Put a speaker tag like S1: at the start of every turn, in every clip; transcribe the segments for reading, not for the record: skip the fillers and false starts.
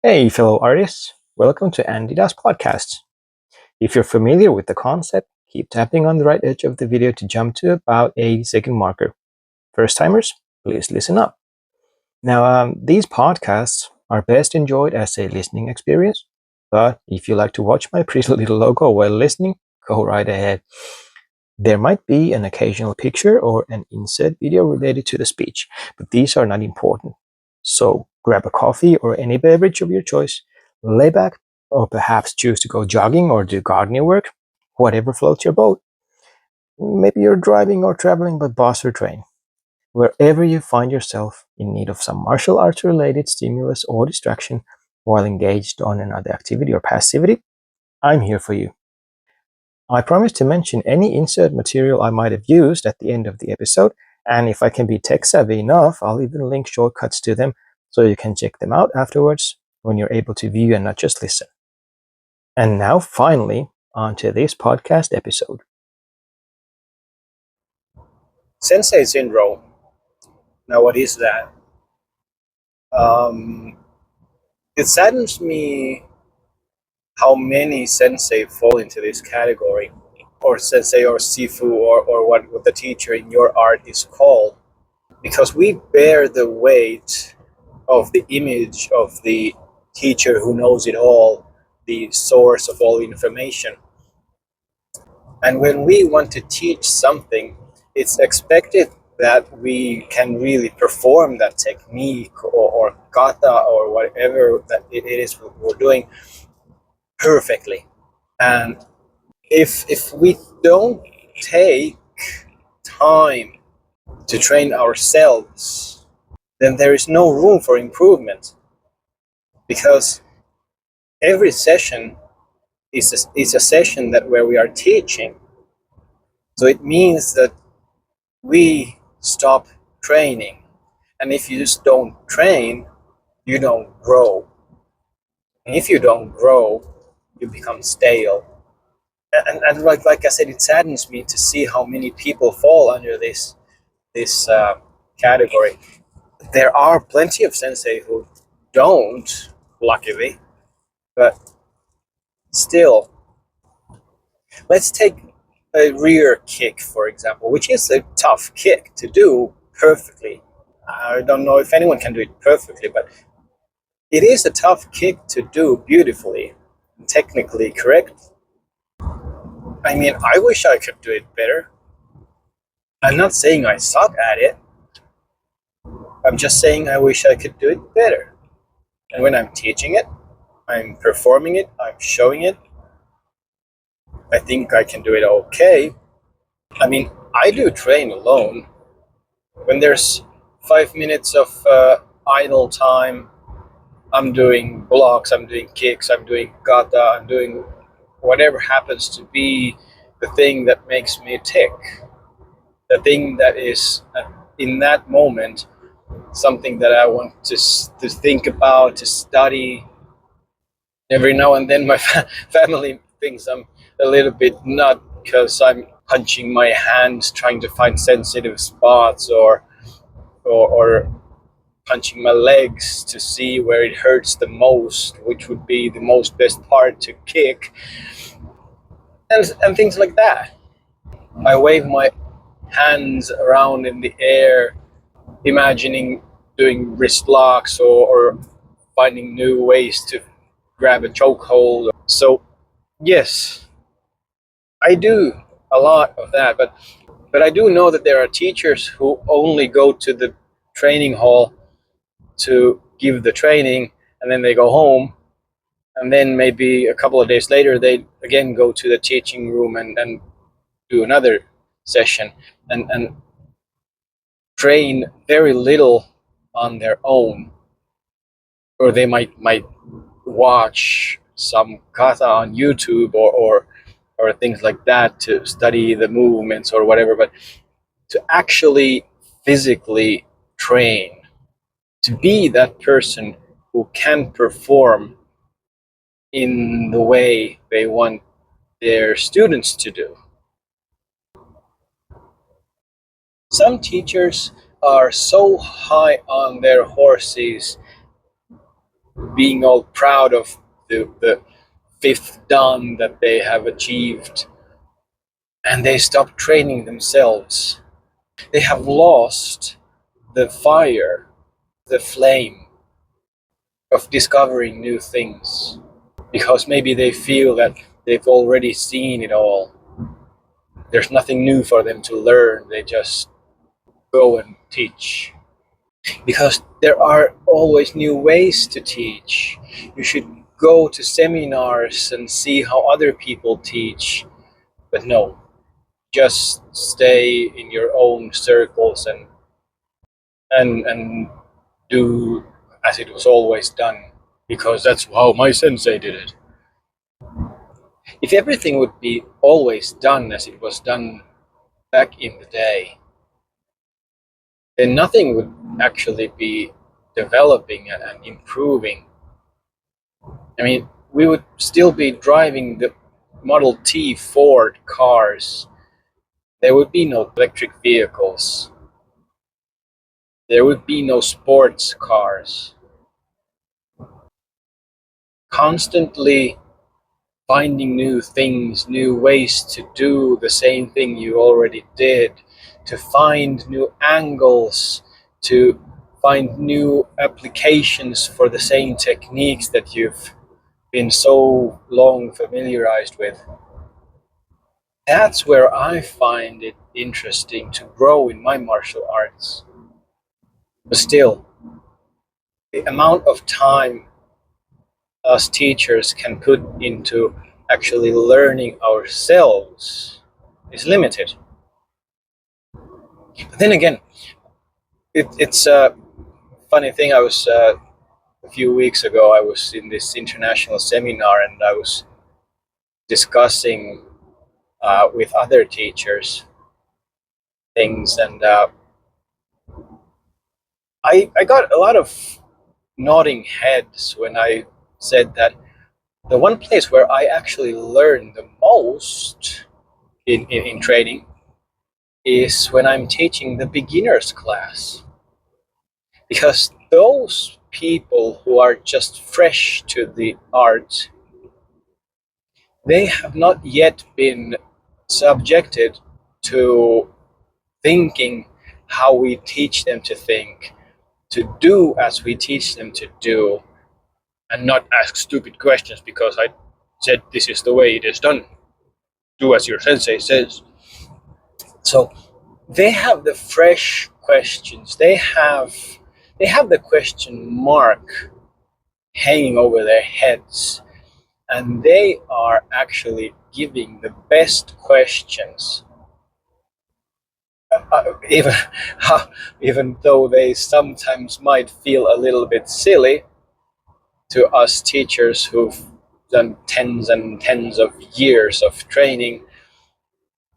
S1: Hey, fellow artists, welcome to Andy Das Podcast. If you're familiar with the concept, keep tapping on the right edge of the video to jump to about 80-second marker. First timers, please listen up. Now, these podcasts are best enjoyed as a listening experience, but if you like to watch my pretty little logo while listening, go right ahead. There might be an occasional picture or an insert video related to the speech, but these are not important. So grab a coffee or any beverage of your choice, lay back, or perhaps choose to go jogging or do gardening work, whatever floats your boat. Maybe you're driving or traveling by bus or train. Wherever you find yourself in need of some martial arts related stimulus or distraction while engaged on another activity or passivity, I'm here for you. I promise to mention any insert material I might have used at the end of the episode, and if I can be tech savvy enough, I'll even link shortcuts to them so you can check them out afterwards when you're able to view and not just listen. And now, finally, on to this podcast episode.
S2: Sensei-syndrome. Now, what is that? It saddens me how many sensei fall into this category, or sensei or sifu, or what the teacher in your art is called, because we bear the weight of the image of the teacher who knows it all, the source of all information. And when we want to teach something, it's expected that we can really perform that technique or kata or whatever that it is we're doing perfectly. And if we don't take time to train ourselves, then there is no room for improvement, because every session is a session that where we are teaching. So it means that we stop training. And if you just don't train, you don't grow. And if you don't grow, you become stale. And like I said, it saddens me to see how many people fall under this category. There are plenty of sensei who don't, luckily, but still. Let's take a rear kick, for example, which is a tough kick to do perfectly. I don't know if anyone can do it perfectly, but it is a tough kick to do beautifully, technically correct. I mean, I wish I could do it better. I'm not saying I suck at it. I'm just saying I wish I could do it better. And when I'm teaching it, I'm performing it, I'm showing it, I think I can do it okay. I mean, I do train alone. When there's 5 minutes of idle time, I'm doing blocks, I'm doing kicks, I'm doing kata, I'm doing whatever happens to be the thing that makes me tick. The thing that is, in that moment, something that I want to think about, to study. Every now and then my family thinks I'm a little bit nut because I'm punching my hands trying to find sensitive spots, or punching my legs to see where it hurts the most, which would be the most best part to kick, and things like that. I wave my hands around in the air, imagining doing wrist locks, or finding new ways to grab a chokehold. So yes, I do a lot of that, but I do know that there are teachers who only go to the training hall to give the training, and then they go home, and then maybe a couple of days later they again go to the teaching room and do another session, and train very little on their own, or they might watch some kata on YouTube, or things like that to study the movements or whatever, but to actually physically train, to be that person who can perform in the way they want their students to do. Some teachers are so high on their horses being all proud of the fifth dan that they have achieved, and they stop training themselves. They have lost the fire, the flame of discovering new things, because maybe they feel that they've already seen it all. There's nothing new for them to learn. They just go and teach. Because there are always new ways to teach. You should go to seminars and see how other people teach. But no, just stay in your own circles and do as it was always done, because that's how my sensei did it. If everything would be always done as it was done back in the day, then nothing would actually be developing and improving. I mean, we would still be driving the Model T Ford cars. There would be no electric vehicles. There would be no sports cars. Constantly finding new things, new ways to do the same thing you already did, to find new angles, to find new applications for the same techniques that you've been so long familiarized with. That's where I find it interesting to grow in my martial arts. But still, the amount of time us teachers can put into actually learning ourselves is limited. But then again, it's a funny thing. I was a few weeks ago, I was in this international seminar and I was discussing with other teachers things, and I got a lot of nodding heads when I said that the one place where I actually learn the most in training is when I'm teaching the beginners class. Because those people who are just fresh to the art, they have not yet been subjected to thinking how we teach them to think, to do as we teach them to do, and not ask stupid questions because I said this is the way it is done. Do as your sensei says. So they have the fresh questions. They have the question mark hanging over their heads, and they are actually giving the best questions, even even though they sometimes might feel a little bit silly to us teachers who've done tens and tens of years of training.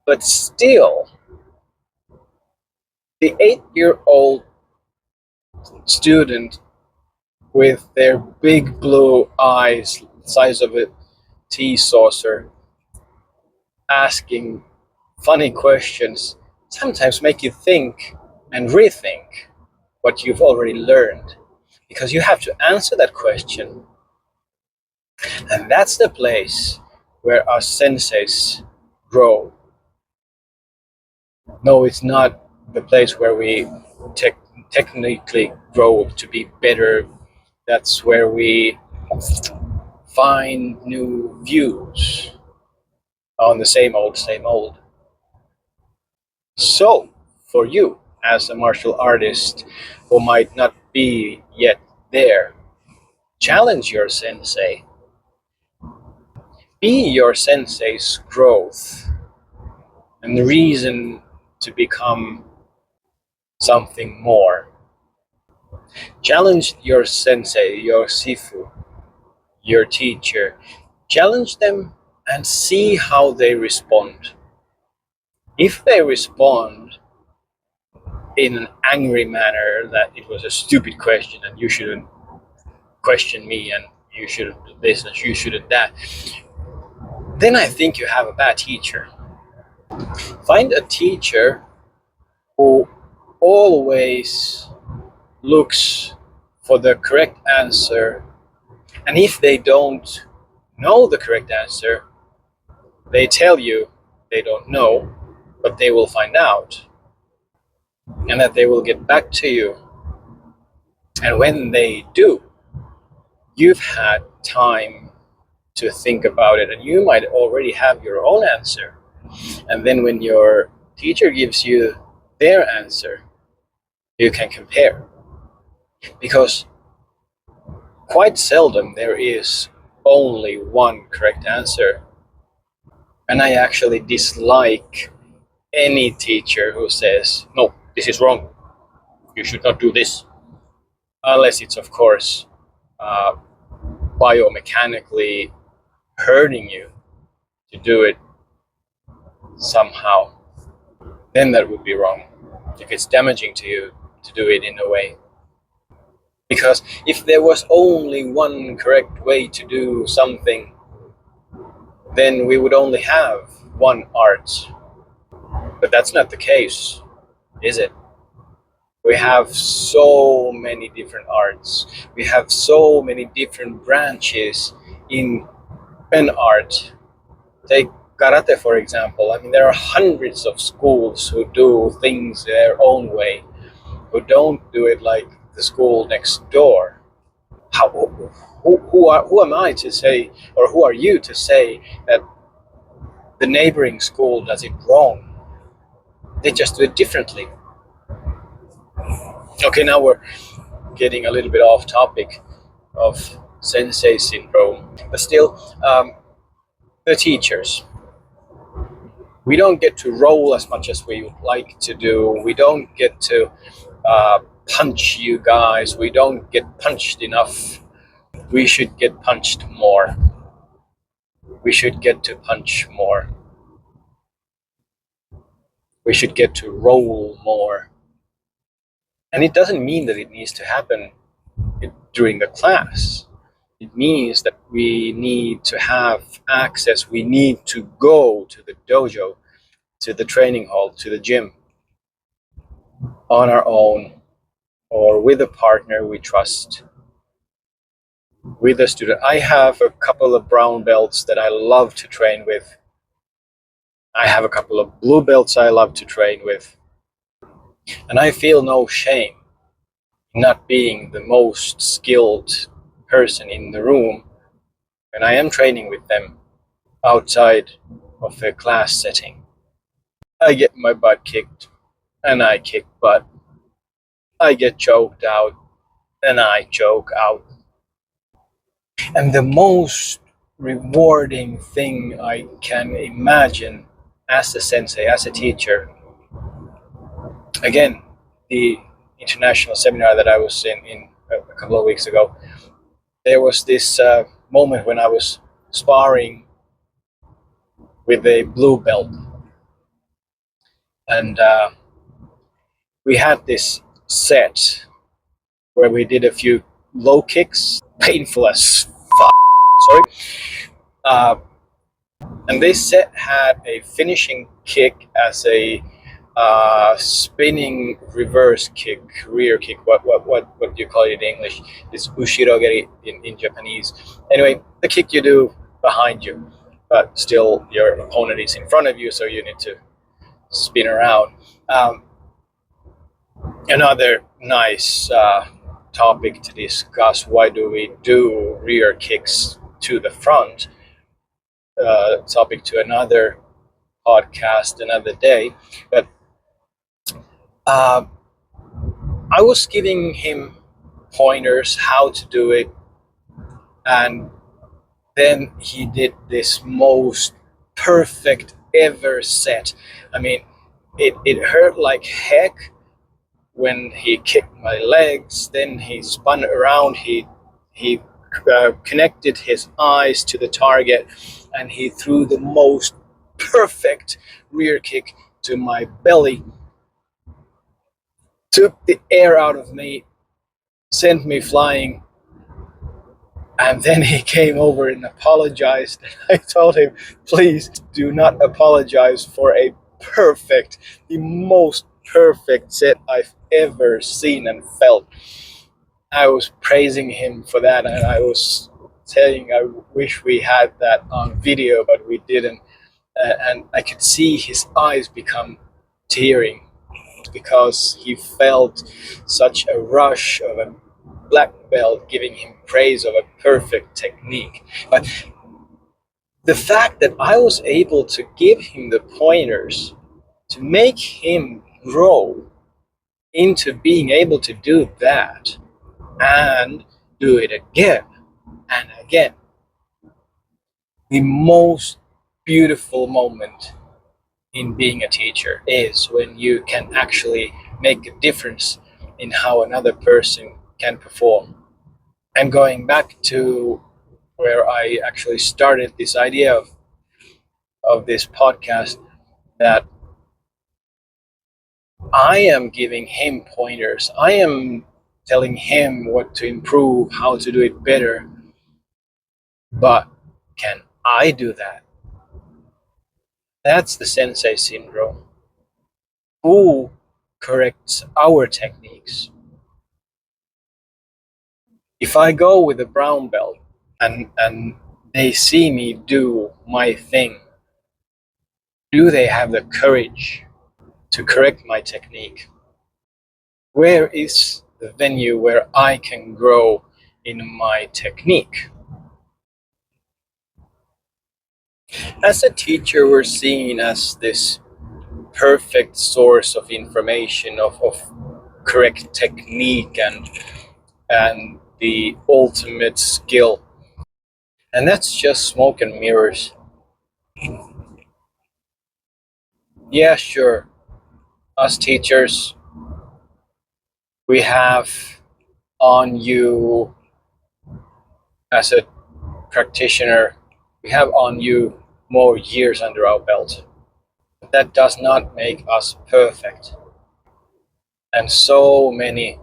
S2: But still, the 8-year-old student with their big blue eyes, size of a tea saucer, asking funny questions, sometimes make you think and rethink what you've already learned. Because you have to answer that question. And that's the place where our senseis grow. No, it's not the place where we technically grow to be better. That's where we find new views on the same old, same old. So, for you, as a martial artist who might not be yet there, challenge your sensei. Be your sensei's growth and the reason to become something more. Challenge your sensei, your sifu, your teacher. Challenge them and see how they respond. If they respond in an angry manner that it was a stupid question and you shouldn't question me and you shouldn't do this and you shouldn't that, then I think you have a bad teacher. Find a teacher who always looks for the correct answer And if they don't know the correct answer, they tell you they don't know, but they will find out, and that they will get back to you. And when they do, you've had time to think about it, and you might already have your own answer. And then when your teacher gives you their answer, you can compare. Because quite seldom there is only one correct answer. And I actually dislike any teacher who says, no, this is wrong, you should not do this. Unless it's, of course, uh, biomechanically hurting you to do it somehow. Then that would be wrong. If it's damaging to you to do it in a way. Because if there was only one correct way to do something, then we would only have one art. But that's not the case, is it? We have so many different arts. We have so many different branches in an art. Take karate, for example. I mean, there are hundreds of schools who do things their own way, who don't do it like the school next door. Who am I to say, or who are you to say that the neighboring school does it wrong? They just do it differently. Okay, now we're getting a little bit off topic of Sensei-syndrome, but still, the teachers. We don't get to roll as much as we would like to do. We don't get to punch you guys. We don't get punched enough. We should get punched more. We should get to punch more. We should get to roll more. And it doesn't mean that it needs to happen during the class. It means that we need to have access. We need to go to the dojo, to the training hall, to the gym on our own, or with a partner we trust, with a student. I have a couple of brown belts that I love to train with. I have a couple of blue belts I love to train with. And I feel no shame in not being the most skilled person in the room when I am training with them outside of a class setting. I get my butt kicked, and I kick butt. I get choked out, and I choke out. And the most rewarding thing I can imagine as a sensei, as a teacher, again, the international seminar that I was in a couple of weeks ago, there was this moment when I was sparring with a blue belt. And we had this set where we did a few low kicks, painful as fuck, sorry. And this set had a finishing kick as a spinning reverse kick, rear kick. What do you call it in English? It's ushirogeri in Japanese. Anyway, the kick you do behind you, but still your opponent is in front of you, so you need to spin around. Another nice topic to discuss: why do we do rear kicks to the front? Topic to another podcast another day. But I was giving him pointers how to do it, and then he did this most perfect ever set. I mean, it hurt like heck when he kicked my legs. Then he spun around, he connected his eyes to the target, and he threw the most perfect rear kick to my belly, took the air out of me, sent me flying. And then he came over and apologized. I told him, please do not apologize for a perfect, the most perfect set I've ever seen and felt. I was praising him for that, and I was saying, I wish we had that on video, but we didn't. And I could see his eyes become tearing because he felt such a rush of a black belt giving him praise of a perfect technique. But the fact that I was able to give him the pointers to make him grow into being able to do that and do it again and again. The most beautiful moment in being a teacher is when you can actually make a difference in how another person can perform. And going back to where I actually started this idea of this podcast, that I am giving him pointers. I am telling him what to improve, how to do it better. But can I do that? That's the sensei syndrome. Who corrects our techniques? If I go with a brown belt and they see me do my thing, do they have the courage to correct my technique? Where is the venue where I can grow in my technique? As a teacher, we're seen as this perfect source of information, of correct technique and the ultimate skill. And that's just smoke and mirrors. Yeah, sure. Us teachers, we have on you as a practitioner, we have on you more years under our belt. But that does not make us perfect. And so many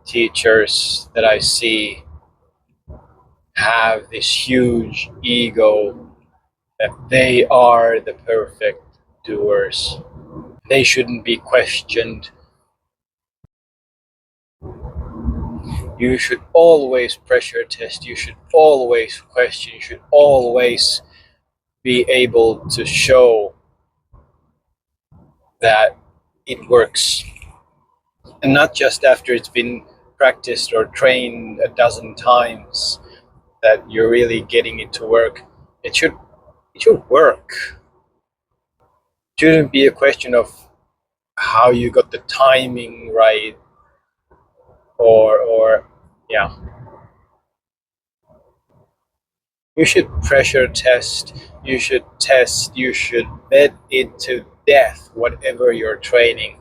S2: teachers that I see have this huge ego that they are the perfect doers. They shouldn't be questioned. You should always pressure test. You should always question. You should always be able to show that it works. And not just after it's been practiced or trained a dozen times that you're really getting it to work. It should work. It shouldn't be a question of how you got the timing right or yeah. You should pressure test, you should test, you should bet it to death whatever you're training,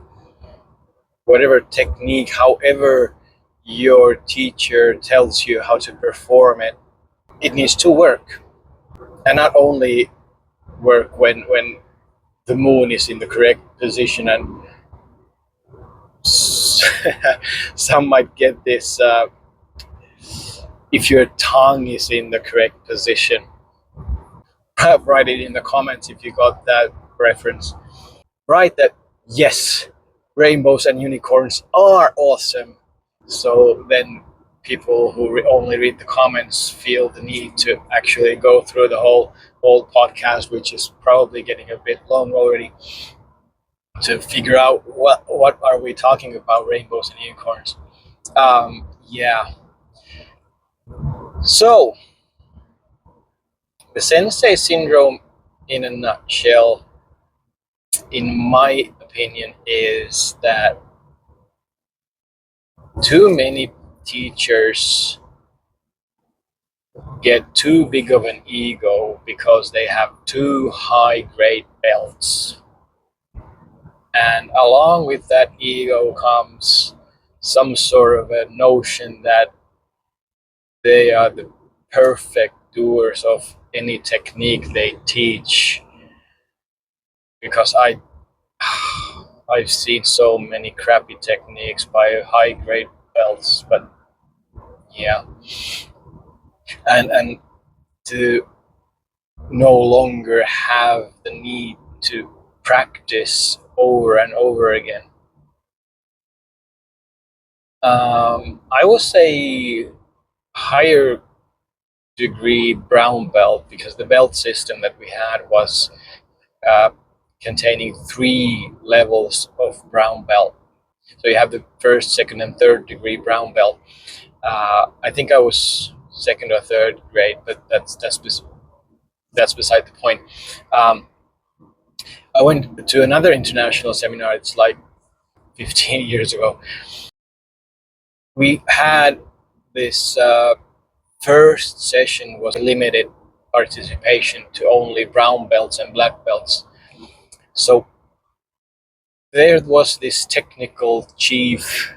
S2: whatever technique, however your teacher tells you how to perform it. It needs to work. And not only work when the moon is in the correct position and some might get this if your tongue is in the correct position. Write it in the comments if you got that reference. Write that yes, rainbows and unicorns are awesome. So then people who only read the comments feel the need to actually go through the whole podcast, which is probably getting a bit long already, to figure out what are we talking about, rainbows and unicorns. Yeah. So the sensei syndrome, in a nutshell, in my opinion, is that too many teachers get too big of an ego because they have too high grade belts. And along with that ego comes some sort of a notion that they are the perfect doers of any technique they teach. Because I've seen so many crappy techniques by high grade belts, but yeah. And to no longer have the need to practice over and over again. I would say higher degree brown belt, because the belt system that we had was containing 3 levels of brown belt. So you have the first, second, and third degree brown belt. I think I was second or third grade, but that's beside the point. I went to another international seminar. It's like 15 years ago. We had this first session was limited participation to only brown belts and black belts. So there was this technical chief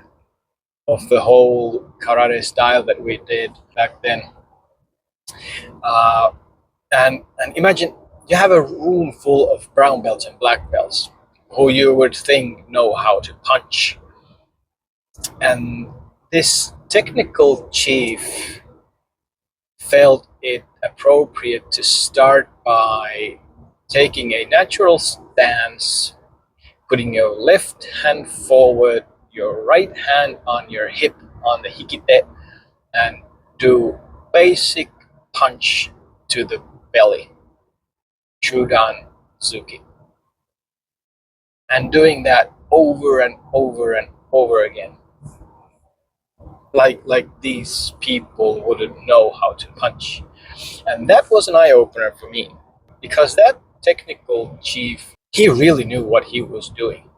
S2: of the whole karate style that we did back then. And imagine you have a room full of brown belts and black belts who you would think know how to punch. And this technical chief felt it appropriate to start by taking a natural stance, putting your left hand forward, your right hand on your hip, on the hikite, and do basic punch to the belly, Chudan Zuki. And doing that over and over and over again. Like these people wouldn't know how to punch. And that was an eye-opener for me, because that technical chief, he really knew what he was doing.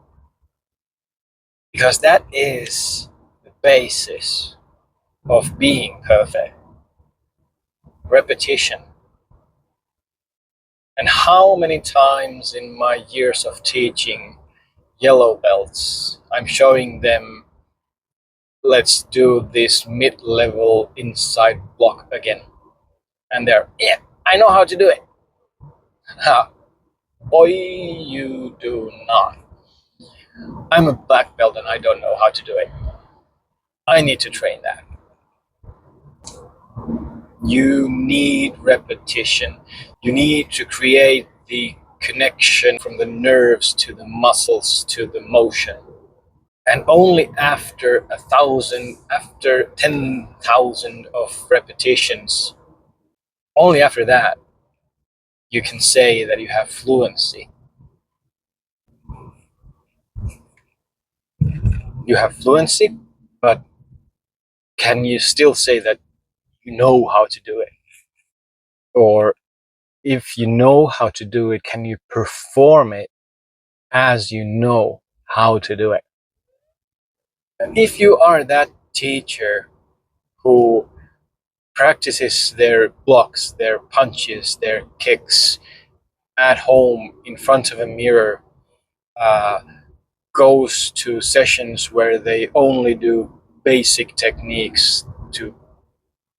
S2: Because that is the basis of being perfect. Repetition. And how many times in my years of teaching yellow belts, I'm showing them, let's do this mid-level inside block again. And they're, yeah, I know how to do it. Ha, boy, you do not. I'm a black belt and I don't know how to do it. I need to train that. You need repetition. You need to create the connection from the nerves to the muscles to the motion. And only after 10,000 of repetitions, only after that, you can say that you have fluency. You have fluency, but can you still say that you know how to do it? Or if you know how to do it, can you perform it as you know how to do it? If you are that teacher who practices their blocks, their punches, their kicks at home in front of a mirror, goes to sessions where they only do basic techniques to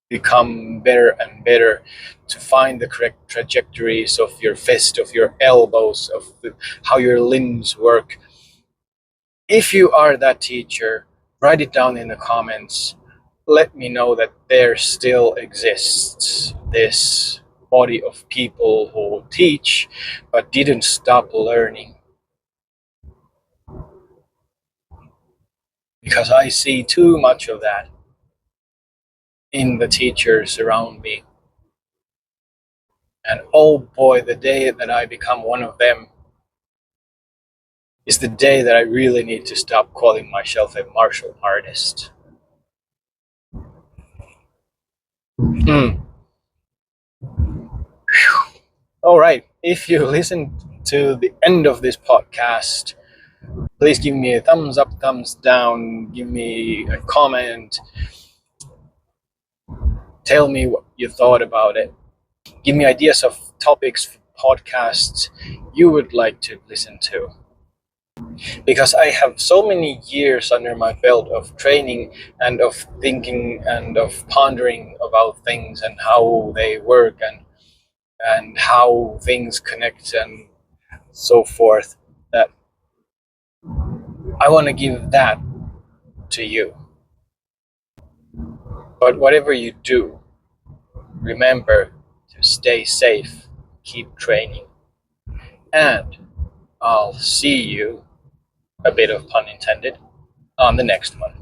S2: become better and better, to find the correct trajectories of your fist, of your elbows, of how your limbs work. If you are that teacher, write it down in the comments. Let me know that there still exists this body of people who teach but didn't stop learning. Because I see too much of that in the teachers around me. And oh boy, the day that I become one of them is the day that I really need to stop calling myself a martial artist. All right, if you listened to the end of this podcast, please give me a thumbs up, thumbs down, give me a comment, tell me what you thought about it, give me ideas of topics for podcasts you would like to listen to. Because I have so many years under my belt of training and of thinking and of pondering about things and how they work and how things connect and so forth, that I want to give that to you. But whatever you do, remember to stay safe, keep training, and I'll see you, a bit of pun intended, on the next one.